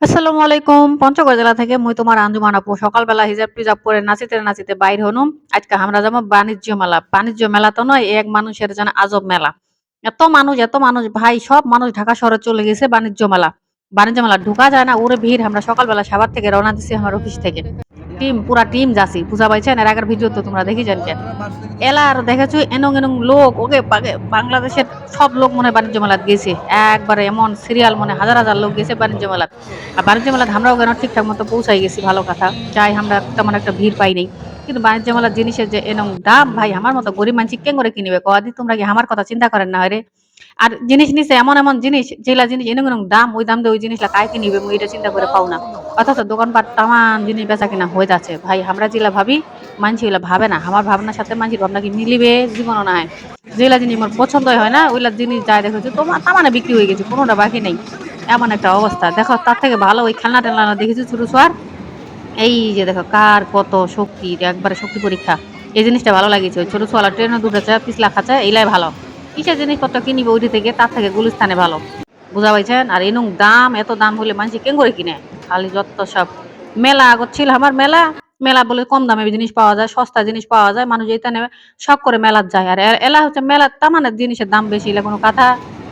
আসসালামু আলাইকুম। পঞ্চগড় জেলা থেকে মুই তোমার আঞ্জুমান আপু। সকালবেলা হিজাব টিজাব পরে নাচিতে নাচিতে বাইর হনুম। আজকে আমরা যাবো বাণিজ্য মেলা। বাণিজ্য মেলা তো নয়, এক মানুষের যেন আজব মেলা। এত মানুষ ভাই, সব মানুষ ঢাকা শহরে চলে গেছে বাণিজ্য মেলা। বাণিজ্য মেলা ঢুকা যায় না, ওরে ভিড়। আমরা সকালবেলা সাভার থেকে রওনা দিছি আমার অফিস থেকে। পুরা টিম যাচ্ছি, বুঝা পাইছেন? এর আগের ভিডিও তো তোমরা দেখি জানকে। এলার দেখেছো এনং এনং লোক, ওকে বাংলাদেশের সব লোক মনে হয় বাণিজ্য মেলাত গেছে। একবারে এমন সিরিয়াল মনে হাজার হাজার লোক গেছে বাণিজ্য মেলাত। আর বাণিজ্য মেলাত আমরাও কেন ঠিকঠাক মতো পৌঁছাই গেছি, ভালো কথা। যাই আমরা তেমন একটা ভিড় পাই নাই। কিন্তু বাণিজ্য মেলার জিনিসের যে এনং দাম, ভাই আমার মতো গরিব মানুষ কেন করে কিনবে কদি? তোমরা কি আমার কথা চিন্তা করেন না? রে আর জিনিস নিছে এমন এমন জিনিস, যেগুলা জিনিস এনং এনং দাম, ওই দাম দিয়ে ওই জিনিসটা কায় কিনিবে মুই এটা চিন্তা করে পাও না। অথচ দোকানপাট তামান জিনিস বেচা কিনা হয়ে যাচ্ছে। ভাই আমরা যেগুলা ভাবি, মানছি ওগুলা ভাবে না। আমার ভাবনার সাথে মানসির ভাবনা কি মিলিবে? জীবনও নাই। যেগুলা জিনিস আমার পছন্দই হয় না, ওইগুলা জিনিস যায় দেখেছো তোমার তামানে বিক্রি হয়ে গেছে, কোনোটা বাকি নেই। এমন একটা অবস্থা। দেখো তার থেকে ভালো ওই খেলনা টেলনা দেখেছি ছোট ছোয়ার। এই যে দেখো কার কত শক্তি, একবারে শক্তি পরীক্ষা। এই জিনিসটা ভালো লাগিয়েছে। ওই ছোট ছোয়ালা ট্রেনে দুটেছে, পিছলা খাচ্ছে, এইলাই ভালো। কিসের জিনিসপত্র কিনিবে ওইটি থেকে, তার থেকে গুলিস্তানে ভালো। বুঝা পাইছেন? আর এনুং দাম, এত দাম হলে মানুষ কেন করে কিনে? খালি যত সব। মেলা আগত ছিল আমার মেলা। মেলা বলে কম দামে জিনিস পাওয়া যায়, সস্তা জিনিস পাওয়া যায়, মানুষ এইটা নেবে। শখ করে মেলাত যায়। আর এলা হচ্ছে মেলার তামানে জিনিসের দাম বেশি, এলা কোনো কথা?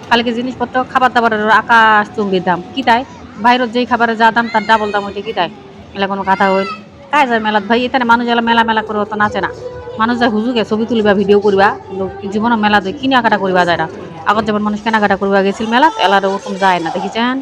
খালি কি জিনিসপত্র খাবার দাবারের আকাশ চুম্বির দাম কি তাই? বাইরের যেই খাবারের যা দাম তার ডাবল দাম হইতে কি তাই? এলা কোনো কথা হইল? কায় যায় মেলাত ভাই? এখানে মানুষ এলা মেলা মেলা করে অত নাচে না। মানুষ যায় হুজুকে ছবি তুলিবা, ভিডিও করিবা, কিন্তু জীবনে মেলা কিনা কাটা করিবা যায় না। আগত যেমন মানুষ কেনাকাটা করিবা গেছিল মেলাত, এলার ওরকম যায় না, দেখিছেন?